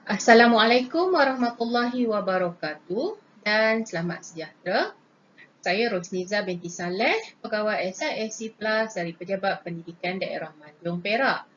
Assalamualaikum warahmatullahi wabarakatuh dan selamat sejahtera. Saya Rosniza binti Saleh, pegawai SIFC Plus dari Pejabat Pendidikan Daerah Manjung Perak.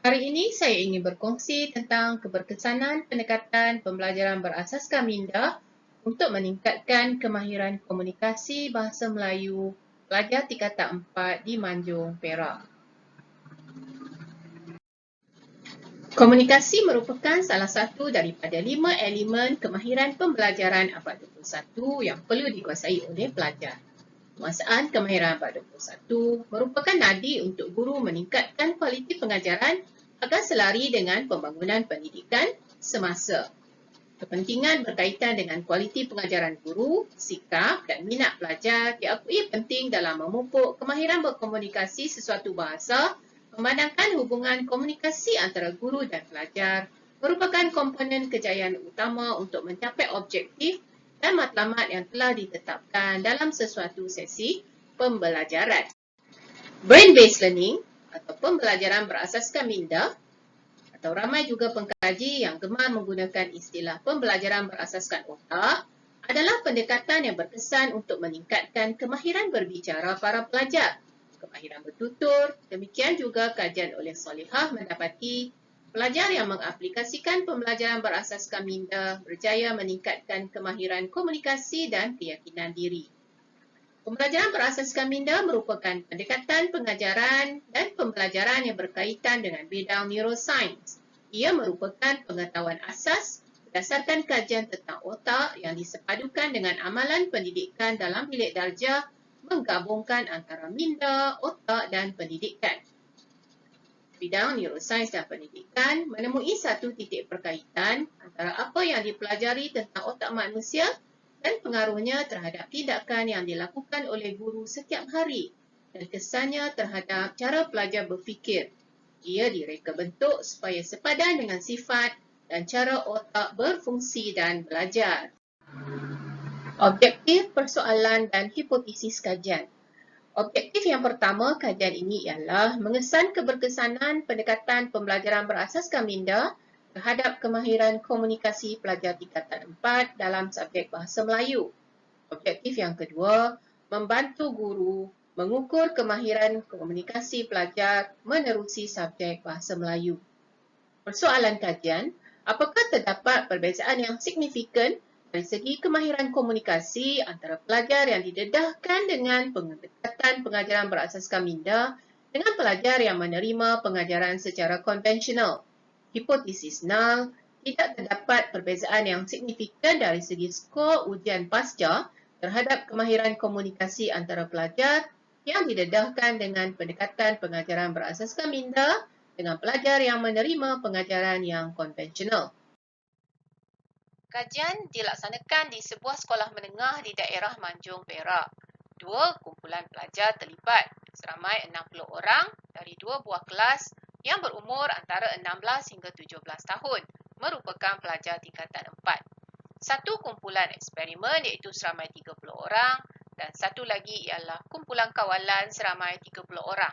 Hari ini saya ingin berkongsi tentang keberkesanan pendekatan pembelajaran berasaskan minda untuk meningkatkan kemahiran komunikasi bahasa Melayu pelajar tingkatan 4 di Manjung Perak. Komunikasi merupakan salah satu daripada 5 elemen kemahiran pembelajaran abad 21 yang perlu dikuasai oleh pelajar. Penguasaan kemahiran abad 21 merupakan nadi untuk guru meningkatkan kualiti pengajaran agar selari dengan pembangunan pendidikan semasa. Kepentingan berkaitan dengan kualiti pengajaran guru, sikap dan minat pelajar diakui penting dalam memupuk kemahiran berkomunikasi sesuatu bahasa. Memandangkan hubungan komunikasi antara guru dan pelajar merupakan komponen kejayaan utama untuk mencapai objektif dan matlamat yang telah ditetapkan dalam sesuatu sesi pembelajaran. Brain-based learning atau pembelajaran berasaskan minda atau ramai juga pengkaji yang gemar menggunakan istilah pembelajaran berasaskan otak adalah pendekatan yang berkesan untuk meningkatkan kemahiran berbicara para pelajar. Kemahiran bertutur, demikian juga kajian oleh Solihah mendapati pelajar yang mengaplikasikan pembelajaran berasaskan minda berjaya meningkatkan kemahiran komunikasi dan keyakinan diri. Pembelajaran berasaskan minda merupakan pendekatan pengajaran dan pembelajaran yang berkaitan dengan bidang neuroscience. Ia merupakan pengetahuan asas berdasarkan kajian tentang otak yang disepadukan dengan amalan pendidikan dalam bilik darjah menggabungkan antara minda, otak dan pendidikan. Bidang neuroscience dan pendidikan menemui satu titik perkaitan antara apa yang dipelajari tentang otak manusia dan pengaruhnya terhadap tindakan yang dilakukan oleh guru setiap hari dan kesannya terhadap cara pelajar berfikir. Ia direka bentuk supaya sepadan dengan sifat dan cara otak berfungsi dan belajar. Objektif persoalan dan hipotesis kajian. Objektif yang pertama kajian ini ialah mengesan keberkesanan pendekatan pembelajaran berasaskan minda terhadap kemahiran komunikasi pelajar tingkatan 4 dalam subjek Bahasa Melayu. Objektif yang kedua, membantu guru mengukur kemahiran komunikasi pelajar menerusi subjek Bahasa Melayu. Persoalan kajian, apakah terdapat perbezaan yang signifikan dari segi kemahiran komunikasi antara pelajar yang didedahkan dengan pendekatan pengajaran berasaskan minda dengan pelajar yang menerima pengajaran secara konvensional? Hipotesis null, tidak terdapat perbezaan yang signifikan dari segi skor ujian pasca terhadap kemahiran komunikasi antara pelajar yang didedahkan dengan pendekatan pengajaran berasaskan minda dengan pelajar yang menerima pengajaran yang konvensional. Kajian dilaksanakan di sebuah sekolah menengah di daerah Manjung Perak. Dua kumpulan pelajar terlibat, seramai 60 orang dari dua buah kelas yang berumur antara 16 hingga 17 tahun, merupakan pelajar tingkatan 4. Satu kumpulan eksperimen iaitu seramai 30 orang dan satu lagi ialah kumpulan kawalan seramai 30 orang.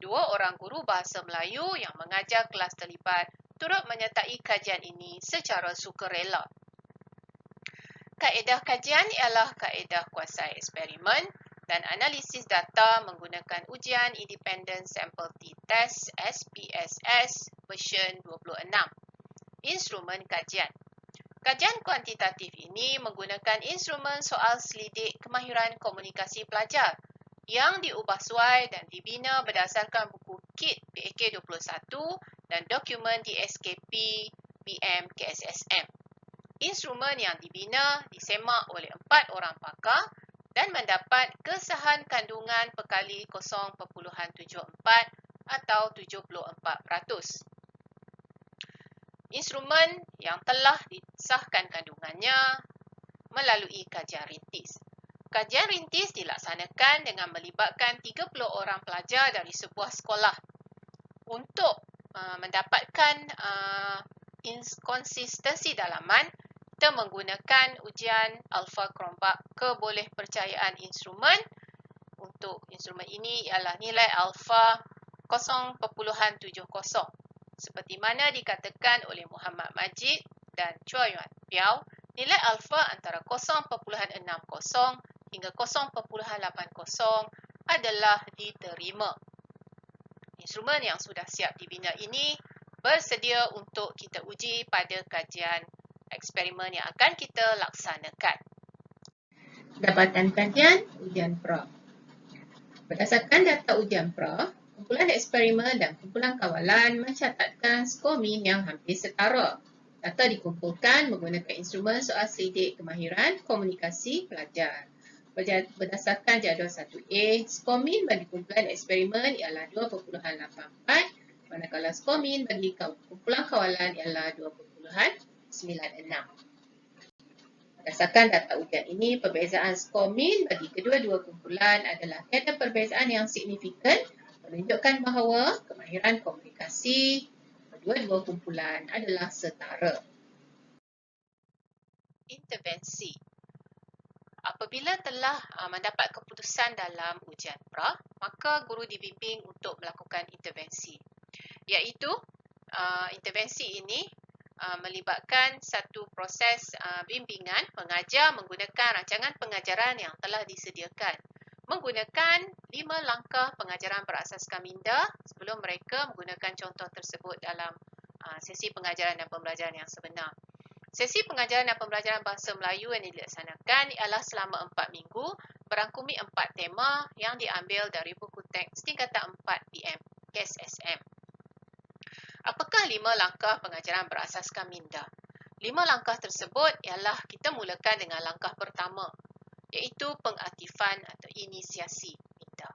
Dua orang guru bahasa Melayu yang mengajar kelas terlibat turut menyertai kajian ini secara sukarela. Kaedah kajian ialah kaedah kuasai eksperimen dan analisis data menggunakan ujian Independent Sample T-Test SPSS version 26. Instrumen kajian. Kajian kuantitatif ini menggunakan instrumen soal selidik kemahiran komunikasi pelajar yang diubah suai dan dibina berdasarkan buku KIT PAK21 dan dokumen DSKP BM KSSM. Instrumen yang dibina disemak oleh 4 orang pakar dan mendapat kesahan kandungan perkali 0.74 atau 74%. Instrumen yang telah disahkan kandungannya melalui kajian rintis. Kajian rintis dilaksanakan dengan melibatkan 30 orang pelajar dari sebuah sekolah. Untuk mendapatkan konsistensi dalaman, kita menggunakan ujian alfa Cronbach kebolehpercayaan instrumen. Untuk instrumen ini ialah nilai alfa 0.70. Seperti mana dikatakan oleh Muhammad Majid, dan Chua Yuan Piao, nilai alfa antara 0.60 hingga 0.80 adalah diterima. Instrumen yang sudah siap dibina ini bersedia untuk kita uji pada kajian eksperimen yang akan kita laksanakan. Dapatan kajian ujian pra. Berdasarkan data ujian pra, kumpulan eksperimen dan kumpulan kawalan mencatatkan skor min yang hampir setara. Data dikumpulkan menggunakan instrumen soal selidik kemahiran komunikasi pelajar. Berdasarkan jadual 1A, skor min bagi kumpulan eksperimen ialah 2.84, manakala skor min bagi kumpulan kawalan ialah 2.96. Berdasarkan data ujian ini, perbezaan skor min bagi kedua-dua kumpulan adalah tiada perbezaan yang signifikan, menunjukkan bahawa kemahiran komunikasi kedua-dua kumpulan adalah setara. Intervensi. Apabila telah mendapat keputusan dalam ujian pra, maka guru dibimbing untuk melakukan intervensi. Iaitu, intervensi ini melibatkan satu proses bimbingan mengajar menggunakan rancangan pengajaran yang telah disediakan. Menggunakan 5 langkah pengajaran berasaskan minda sebelum mereka menggunakan contoh tersebut dalam sesi pengajaran dan pembelajaran yang sebenar. Sesi pengajaran dan pembelajaran bahasa Melayu yang dilaksanakan ialah selama 4 minggu, berangkumi 4 tema yang diambil dari buku teks tingkatan 4 PM KSSM. Apakah 5 langkah pengajaran berasaskan minda? 5 langkah tersebut ialah kita mulakan dengan langkah pertama, iaitu pengaktifan atau inisiasi minda.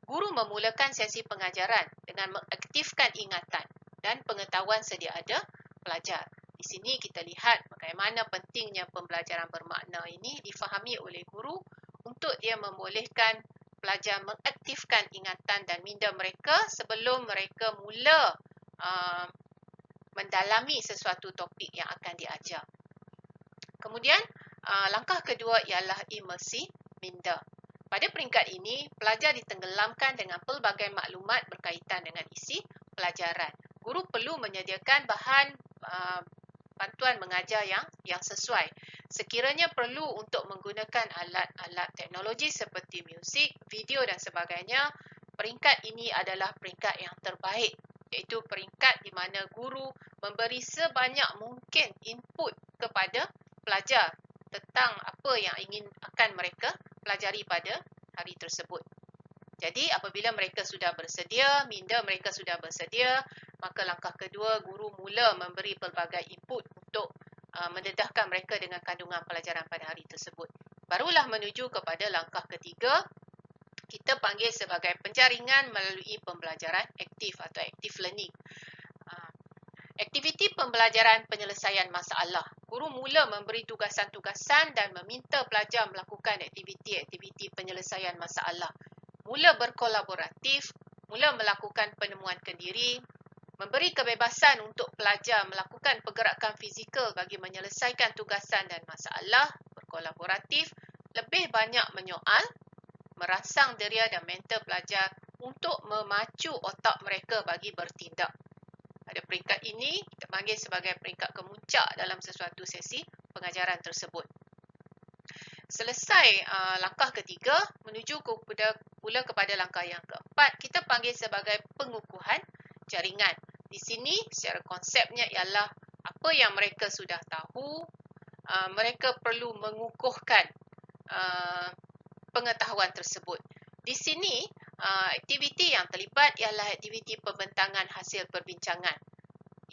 Guru memulakan sesi pengajaran dengan mengaktifkan ingatan dan pengetahuan sedia ada pelajar. Di sini kita lihat bagaimana pentingnya pembelajaran bermakna ini difahami oleh guru untuk dia membolehkan pelajar mengaktifkan ingatan dan minda mereka sebelum mereka mula mendalami sesuatu topik yang akan diajar. Kemudian, langkah kedua ialah imersi minda. Pada peringkat ini, pelajar ditenggelamkan dengan pelbagai maklumat berkaitan dengan isi pelajaran. Guru perlu menyediakan bahan bantuan mengajar yang sesuai. Sekiranya perlu untuk menggunakan alat-alat teknologi seperti muzik, video dan sebagainya, peringkat ini adalah peringkat yang terbaik, iaitu peringkat di mana guru memberi sebanyak mungkin input kepada pelajar tentang apa yang akan mereka pelajari pada hari tersebut. Jadi apabila mereka sudah bersedia, minda mereka sudah bersedia, maka langkah kedua guru mula memberi pelbagai input untuk mendedahkan mereka dengan kandungan pelajaran pada hari tersebut. Barulah menuju kepada langkah ketiga, kita panggil sebagai penjaringan melalui pembelajaran aktif atau active learning. Aktiviti pembelajaran penyelesaian masalah. Guru mula memberi tugasan-tugasan dan meminta pelajar melakukan aktiviti-aktiviti penyelesaian masalah. Mula berkolaboratif, mula melakukan penemuan kendiri, memberi kebebasan untuk pelajar melakukan pergerakan fizikal bagi menyelesaikan tugasan dan masalah, berkolaboratif, lebih banyak menyoal, merangsang deria dan mental pelajar untuk memacu otak mereka bagi bertindak. Pada peringkat ini, kita panggil sebagai peringkat kemuncak dalam sesuatu sesi pengajaran tersebut. Selesai langkah ketiga, menuju pula kepada langkah yang keempat, kita panggil sebagai pengukuhan jaringan. Di sini, secara konsepnya ialah apa yang mereka sudah tahu, mereka perlu mengukuhkan pengetahuan tersebut. Di sini, aktiviti yang terlibat ialah aktiviti pembentangan hasil perbincangan.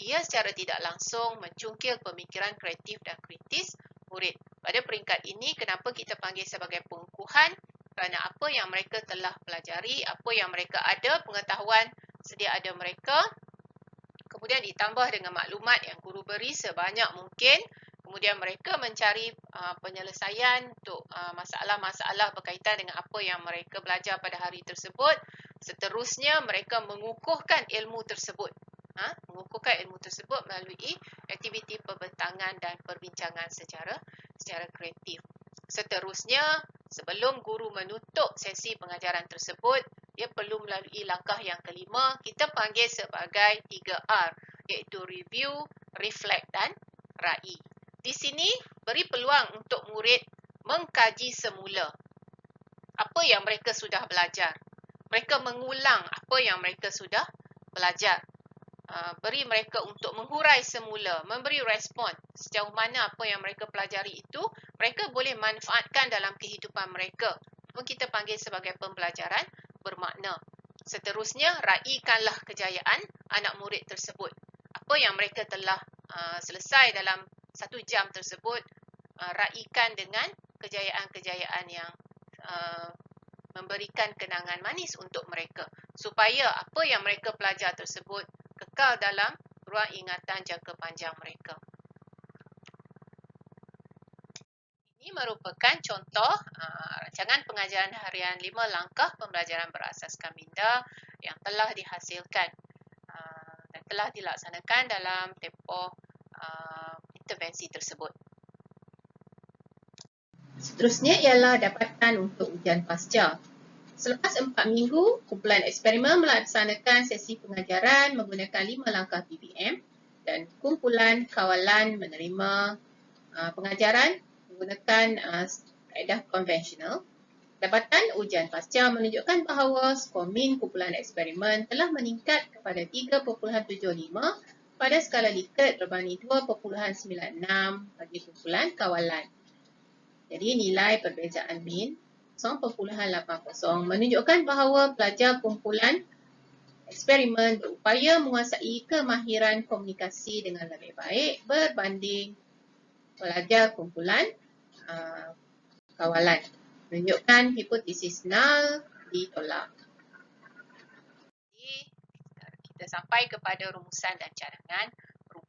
Ia secara tidak langsung mencungkil pemikiran kreatif dan kritis murid. Pada peringkat ini, kenapa kita panggil sebagai pengukuhan? Kerana apa yang mereka telah pelajari, apa yang mereka ada, pengetahuan sedia ada mereka, kemudian ditambah dengan maklumat yang guru beri sebanyak mungkin, kemudian mereka mencari penyelesaian untuk masalah-masalah berkaitan dengan apa yang mereka belajar pada hari tersebut. Seterusnya, mereka mengukuhkan ilmu tersebut. Mengukuhkan ilmu tersebut melalui aktiviti pembentangan dan perbincangan secara kreatif. Seterusnya, sebelum guru menutup sesi pengajaran tersebut, dia perlu melalui langkah yang kelima, kita panggil sebagai 3R, iaitu review, reflect dan RAI. Di sini beri peluang untuk murid mengkaji semula apa yang mereka sudah belajar. Mereka mengulang apa yang mereka sudah belajar. Beri mereka untuk menghurai semula, memberi respon sejauh mana apa yang mereka pelajari itu mereka boleh manfaatkan dalam kehidupan mereka. Kita panggil sebagai pembelajaran bermakna. Seterusnya, raikanlah kejayaan anak murid tersebut. Apa yang mereka telah selesai dalam 1 jam tersebut, raikan dengan kejayaan-kejayaan yang memberikan kenangan manis untuk mereka, supaya apa yang mereka pelajar tersebut kekal dalam ruang ingatan jangka panjang mereka. Ini merupakan contoh rancangan pengajaran harian 5 langkah pembelajaran berasaskan minda yang telah dihasilkan dan telah dilaksanakan dalam tempoh intervensi tersebut. Seterusnya ialah dapatan untuk ujian pasca. Selepas 4 minggu, kumpulan eksperimen melaksanakan sesi pengajaran menggunakan 5 langkah PBM dan kumpulan kawalan menerima pengajaran menggunakan kaedah konvensional. Dapatan ujian pasca menunjukkan bahawa skor min kumpulan eksperimen telah meningkat kepada 3.75 pada skala Likert berbanding 2.96 bagi kumpulan kawalan. Jadi nilai perbezaan min 0.80 menunjukkan bahawa pelajar kumpulan eksperimen berupaya menguasai kemahiran komunikasi dengan lebih baik berbanding pelajar kumpulan kawalan. Menunjukkan hipotesis null ditolak. Jadi, kita sampai kepada rumusan dan cadangan.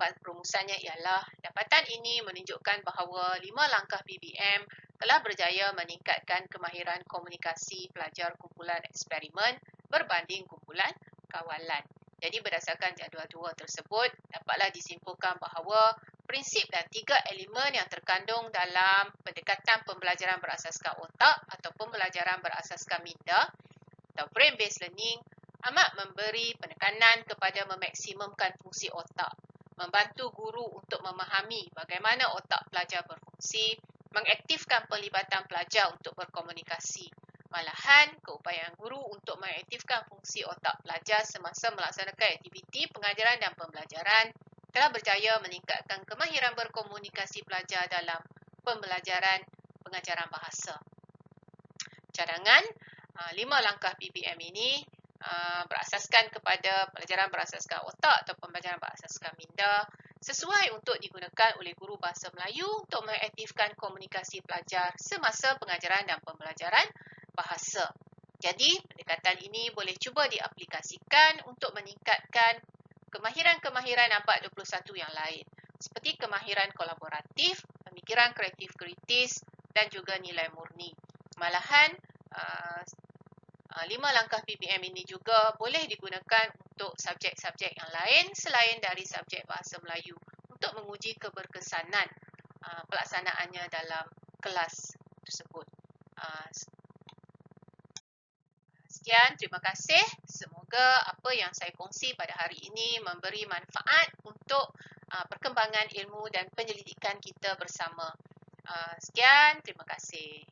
Rumusannya ialah dapatan ini menunjukkan bahawa 5 langkah PBM telah berjaya meningkatkan kemahiran komunikasi pelajar kumpulan eksperimen berbanding kumpulan kawalan. Jadi berdasarkan jadual 2 tersebut, dapatlah disimpulkan bahawa prinsip dan 3 elemen yang terkandung dalam pendekatan pembelajaran berasaskan otak atau pembelajaran berasaskan minda atau brain-based learning amat memberi penekanan kepada memaksimumkan fungsi otak, membantu guru untuk memahami bagaimana otak pelajar berfungsi, mengaktifkan pelibatan pelajar untuk berkomunikasi. Malahan, keupayaan guru untuk mengaktifkan fungsi otak pelajar semasa melaksanakan aktiviti pengajaran dan pembelajaran telah berjaya meningkatkan kemahiran berkomunikasi pelajar dalam pembelajaran pengajaran bahasa. Cadangan, 5 langkah PBM ini berasaskan kepada pelajaran berasaskan otak atau pembelajaran berasaskan minda sesuai untuk digunakan oleh guru bahasa Melayu untuk mengaktifkan komunikasi pelajar semasa pengajaran dan pembelajaran bahasa. Jadi, pendekatan ini boleh cuba diaplikasikan untuk meningkatkan kemahiran-kemahiran 421 yang lain seperti kemahiran kolaboratif, pemikiran kreatif kritis dan juga nilai murni. Malahan, 5 langkah PBM ini juga boleh digunakan untuk subjek-subjek yang lain selain dari subjek bahasa Melayu untuk menguji keberkesanan pelaksanaannya dalam kelas tersebut. Sekian, terima kasih. Semoga apa yang saya kongsi pada hari ini memberi manfaat untuk perkembangan ilmu dan penyelidikan kita bersama. Sekian, terima kasih.